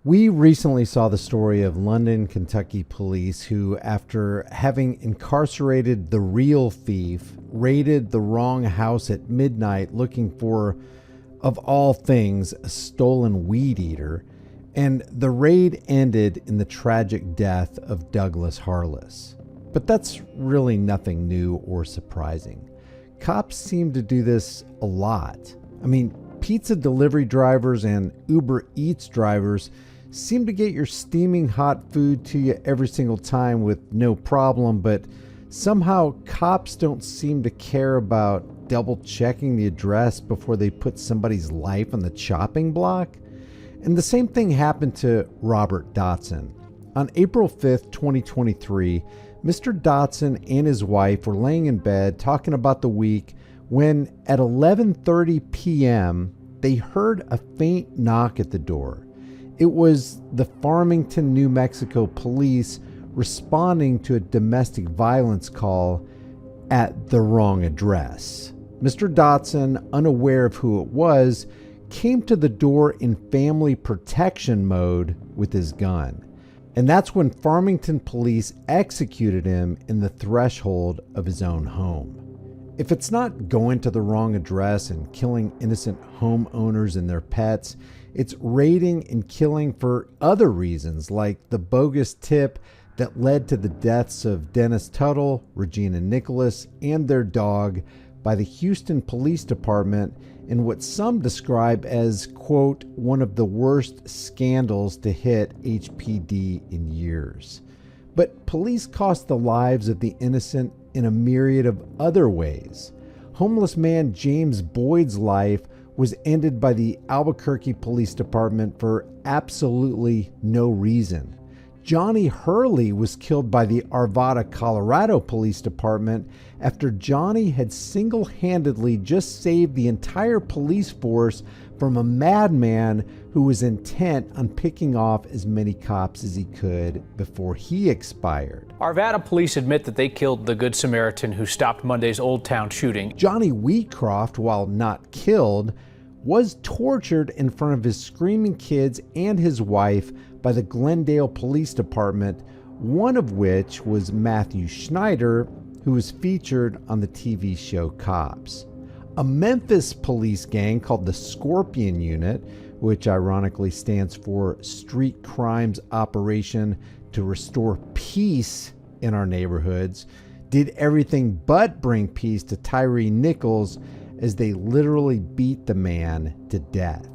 We recently saw the story of London, Kentucky police who, after having incarcerated the real thief, raided the wrong house at midnight looking for, of all things, a stolen weed eater, and the raid ended in the tragic death of Douglas Harless. But that's really nothing new or surprising. Cops seem to do this a lot. I mean, pizza delivery drivers and Uber Eats drivers seem to get your steaming hot food to you every single time with no problem, but somehow cops don't seem to care about double checking the address before they put somebody's life on the chopping block. And the same thing happened to Robert Dotson. On April 5th, 2023, Mr. Dotson and his wife were laying in bed talking about the week when at 11:30 p.m. they heard a faint knock at the door. It was the Farmington, New Mexico police responding to a domestic violence call at the wrong address. Mr. Dotson, unaware of who it was, came to the door in family protection mode with his gun. And that's when Farmington police executed him in the threshold of his own home. If it's not going to the wrong address and killing innocent homeowners and their pets, it's raiding and killing for other reasons, like the bogus tip that led to the deaths of Dennis Tuttle, Regina Nicholas, and their dog by the Houston Police Department in what some describe as, quote, one of the worst scandals to hit HPD in years. But police cost the lives of the innocent in a myriad of other ways. Homeless man James Boyd's life was ended by the Albuquerque Police Department for absolutely no reason. Johnny Hurley was killed by the Arvada, Colorado Police Department after Johnny had single-handedly just saved the entire police force from a madman who was intent on picking off as many cops as he could before he expired. Arvada police admit that they killed the Good Samaritan who stopped Monday's Old Town shooting. Johnny Wheatcroft, while not killed, was tortured in front of his screaming kids and his wife by the Glendale Police Department, one of which was Matthew Schneider, who was featured on the TV show Cops. A Memphis police gang called the Scorpion Unit, which ironically stands for Street Crimes Operation to Restore Peace in Our Neighborhoods, did everything but bring peace to Tyree Nichols as they literally beat the man to death.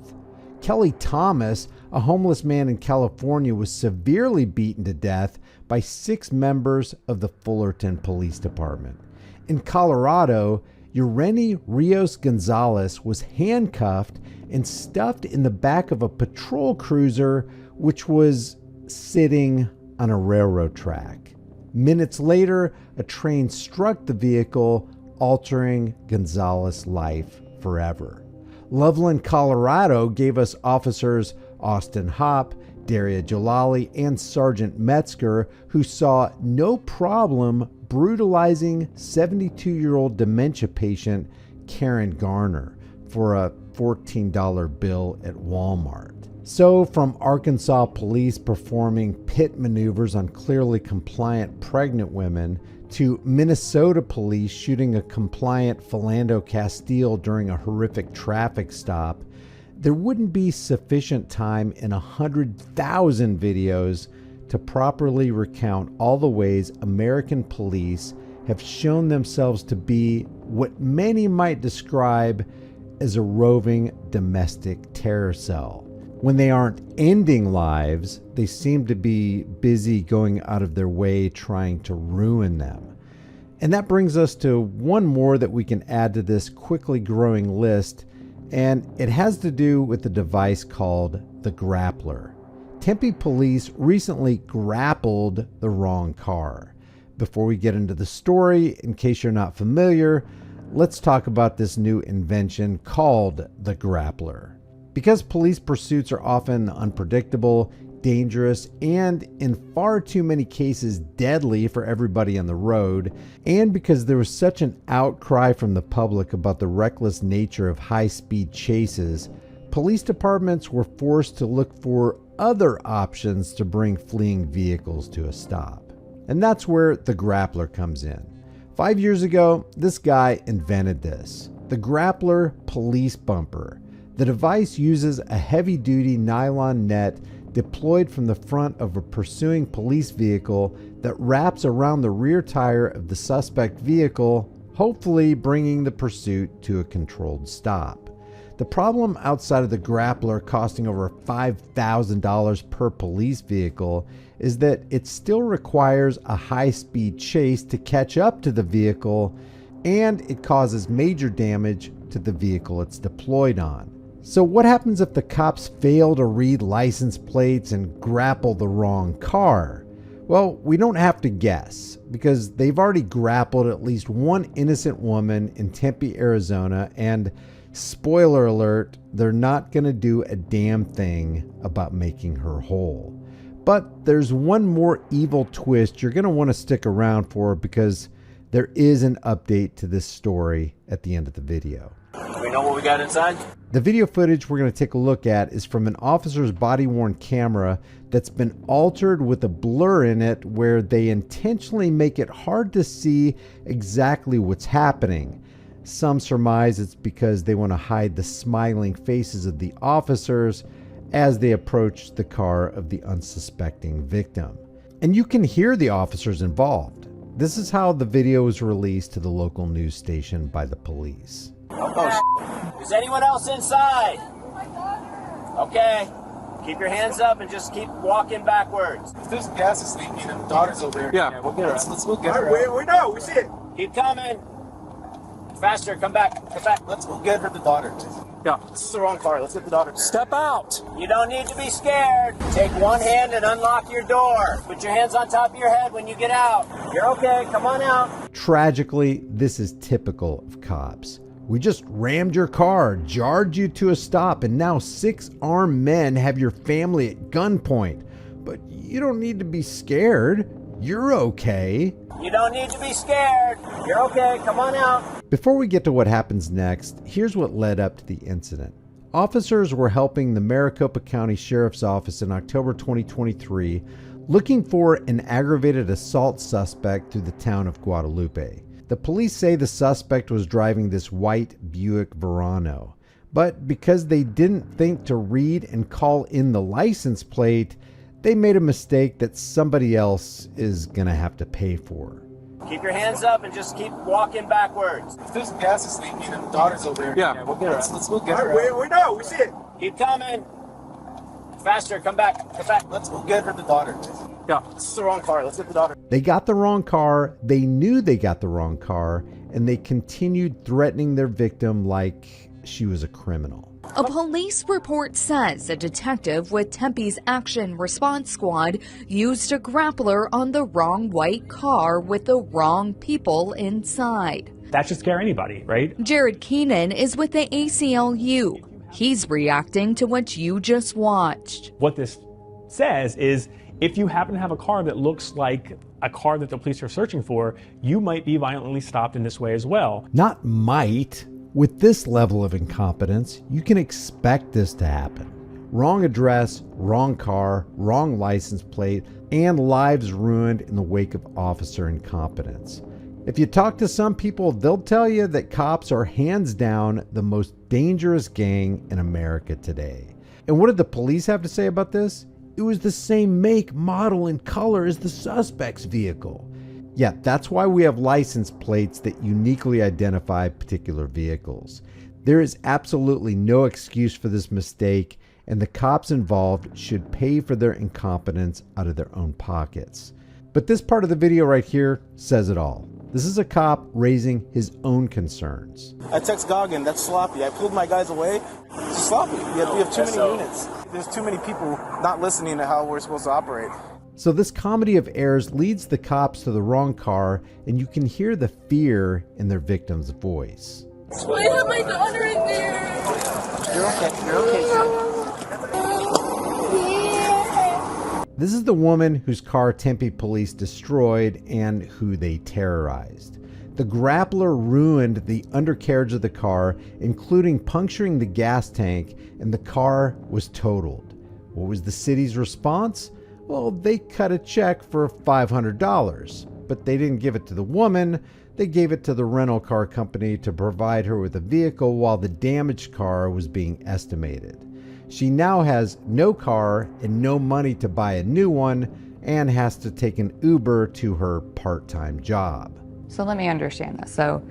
Kelly Thomas, a homeless man in California, was severely beaten to death by 6 members of the Fullerton Police Department. In Colorado, Ureni Rios Gonzalez was handcuffed and stuffed in the back of a patrol cruiser which was sitting on a railroad track. Minutes later, a train struck the vehicle, altering Gonzalez's life forever. Loveland, Colorado gave us officers Austin Hopp, Daria Jalali, and Sergeant Metzger, who saw no problem brutalizing 72-year-old dementia patient Karen Garner for a $14 bill at Walmart. So, from Arkansas police performing pit maneuvers on clearly compliant pregnant women to Minnesota police shooting a compliant Philando Castile during a horrific traffic stop, there wouldn't be sufficient time in 100,000 videos to properly recount all the ways American police have shown themselves to be what many might describe as a roving domestic terror cell. When they aren't ending lives, they seem to be busy going out of their way trying to ruin them. And that brings us to one more that we can add to this quickly growing list, and it has to do with the device called the grappler. Tempe police recently grappled the wrong car. Before we get into the story, in case you're not familiar, let's talk about this new invention called the grappler. Because police pursuits are often unpredictable, dangerous, and in far too many cases deadly for everybody on the road, and because there was such an outcry from the public about the reckless nature of high-speed chases, police departments were forced to look for other options to bring fleeing vehicles to a stop. And that's where the grappler comes in. 5 years ago, this guy invented this, the grappler police bumper. The device uses a heavy-duty nylon net deployed from the front of a pursuing police vehicle that wraps around the rear tire of the suspect vehicle, hopefully bringing the pursuit to a controlled stop. The problem outside of the grappler costing over $5,000 per police vehicle is that it still requires a high-speed chase to catch up to the vehicle, and it causes major damage to the vehicle it's deployed on. So what happens if the cops fail to read license plates and grapple the wrong car? Well, we don't have to guess, because they've already grappled at least one innocent woman in Tempe, Arizona, and spoiler alert, they're not going to do a damn thing about making her whole. But there's one more evil twist you're going to want to stick around for, because there is an update to this story at the end of the video. Do we know what we got inside? The video footage we're going to take a look at is from an officer's body-worn camera that's been altered with a blur in it where they intentionally make it hard to see exactly what's happening. Some surmise it's because they want to hide the smiling faces of the officers as they approach the car of the unsuspecting victim. And you can hear the officers involved. This is how the video was released to the local news station by the police. Is anyone else inside? Okay. Keep your hands up and just keep walking backwards. If there's gas is leaking and the daughter's over there. Yeah, we'll get her. Let's go get her. We know, we see it. Keep coming. Faster, come back, come back. Let's go get her the daughter. Yeah. This is the wrong car. Let's get the daughter. Step out. You don't need to be scared. Take one hand and unlock your door. Put your hands on top of your head when you get out. You're okay, come on out. Tragically, this is typical of cops. We just rammed your car, jarred you to a stop, and now 6 armed men have your family at gunpoint. But you don't need to be scared. You're okay. You don't need to be scared. You're okay, come on out. Before we get to what happens next, here's what led up to the incident. Officers were helping the Maricopa County Sheriff's Office in October 2023 looking for an aggravated assault suspect through the town of Guadalupe. The police say the suspect was driving this white Buick Verano, but because they didn't think to read and call in the license plate, they made a mistake that somebody else is gonna have to pay for. Keep your hands up and just keep walking backwards. If there's gas is leaking and the daughter's over there. Yeah, we'll get her. Let's go get her. We know, we see it. Keep coming. Faster, come back, come back. Let's go get her the daughter. Yeah. This is the wrong car. Let's get the daughter. They got the wrong car, they knew they got the wrong car, and they continued threatening their victim like she was a criminal. A police report says a detective with Tempe's Action Response Squad used a grappler on the wrong white car with the wrong people inside. That should scare anybody, right? Jared Keenan is with the ACLU. He's reacting to what you just watched. What this says is if you happen to have a car that looks like a car that the police are searching for, you might be violently stopped in this way as well. Not might. With this level of incompetence, you can expect this to happen. Wrong address, wrong car, wrong license plate, and lives ruined in the wake of officer incompetence. If you talk to some people, they'll tell you that cops are hands down the most dangerous gang in America today. And what did the police have to say about this? It was the same make, model, and color as the suspect's vehicle. Yeah, that's why we have license plates that uniquely identify particular vehicles. There is absolutely no excuse for this mistake, and the cops involved should pay for their incompetence out of their own pockets. But this part of the video right here says it all. This is a cop raising his own concerns. I text Goggin. That's sloppy. I pulled my guys away. It's sloppy. We have too many units. There's too many people not listening to how we're supposed to operate. So this comedy of errors leads the cops to the wrong car, and you can hear the fear in their victim's voice. I have my daughter in there. You're okay. You're okay. This is the woman whose car Tempe police destroyed and who they terrorized. The grappler ruined the undercarriage of the car, including puncturing the gas tank, and the car was totaled. What was the city's response? Well, they cut a check for $500, but they didn't give it to the woman. They gave it to the rental car company to provide her with a vehicle while the damaged car was being estimated. She now has no car and no money to buy a new one and has to take an Uber to her part-time job. So let me understand this. So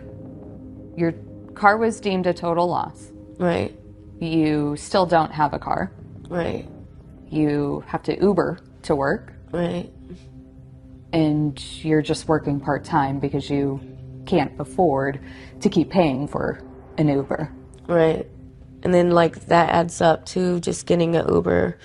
your car was deemed a total loss. Right. You still don't have a car. Right. You have to Uber to work. Right. And you're just working part-time because you can't afford to keep paying for an Uber. Right. And then like that adds up to just getting an Uber.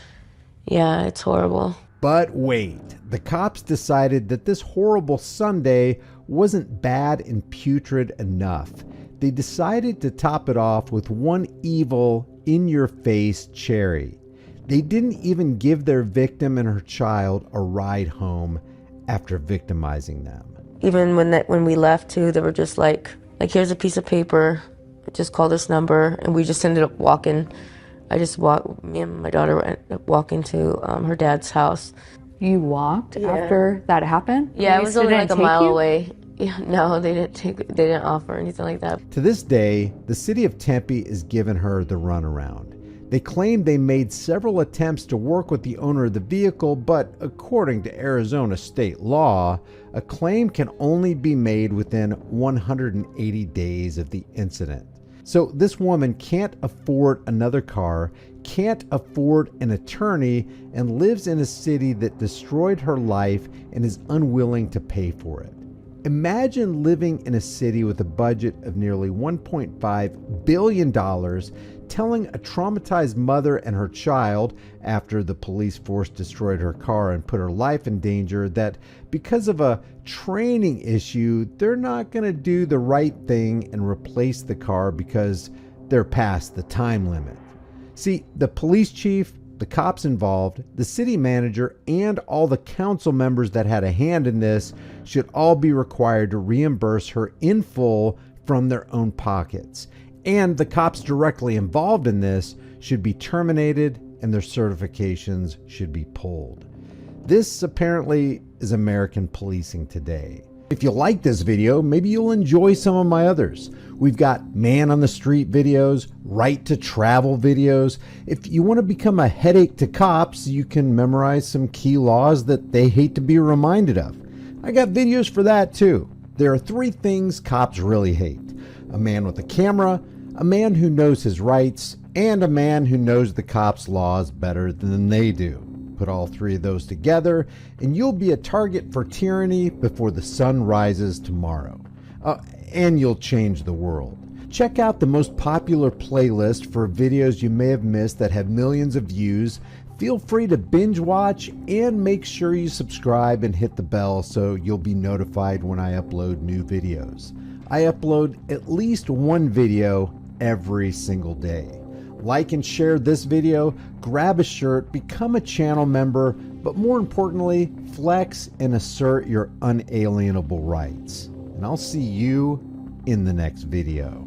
Yeah, it's horrible. But wait, the cops decided that this horrible Sunday wasn't bad and putrid enough. They decided to top it off with one evil, in-your-face cherry. They didn't even give their victim and her child a ride home after victimizing them. Even when we left too, they were just like here's a piece of paper, just call this number, and we just ended up walking. Me and my daughter ended up walking to her dad's house. You walked after that happened? Yeah, it Police was only didn't like a take mile you? away. Yeah, no, they didn't offer anything like that. To this day, the city of Tempe is giving her the runaround. They claim they made several attempts to work with the owner of the vehicle, but according to Arizona state law, a claim can only be made within 180 days of the incident. So this woman can't afford another car, can't afford an attorney, and lives in a city that destroyed her life and is unwilling to pay for it. Imagine living in a city with a budget of nearly $1.5 billion, telling a traumatized mother and her child, after the police force destroyed her car and put her life in danger, that because of a training issue, they're not going to do the right thing and replace the car because they're past the time limit. See, the police chief, the cops involved, the city manager, and all the council members that had a hand in this should all be required to reimburse her in full from their own pockets. And the cops directly involved in this should be terminated and their certifications should be pulled. This apparently is American policing today. If you like this video, maybe you'll enjoy some of my others. We've got man on the street videos, right to travel videos. If you want to become a headache to cops, you can memorize some key laws that they hate to be reminded of. I got videos for that too. There are 3 things cops really hate: a man with a camera, a man who knows his rights, and a man who knows the cops' laws better than they do. Put all 3 of those together, and you'll be a target for tyranny before the sun rises tomorrow. And you'll change the world. Check out the most popular playlist for videos you may have missed that have millions of views. Feel free to binge watch and make sure you subscribe and hit the bell so you'll be notified when I upload new videos. I upload at least 1 video every single day. Like and share this video, grab a shirt, become a channel member, but more importantly, flex and assert your unalienable rights. And I'll see you in the next video.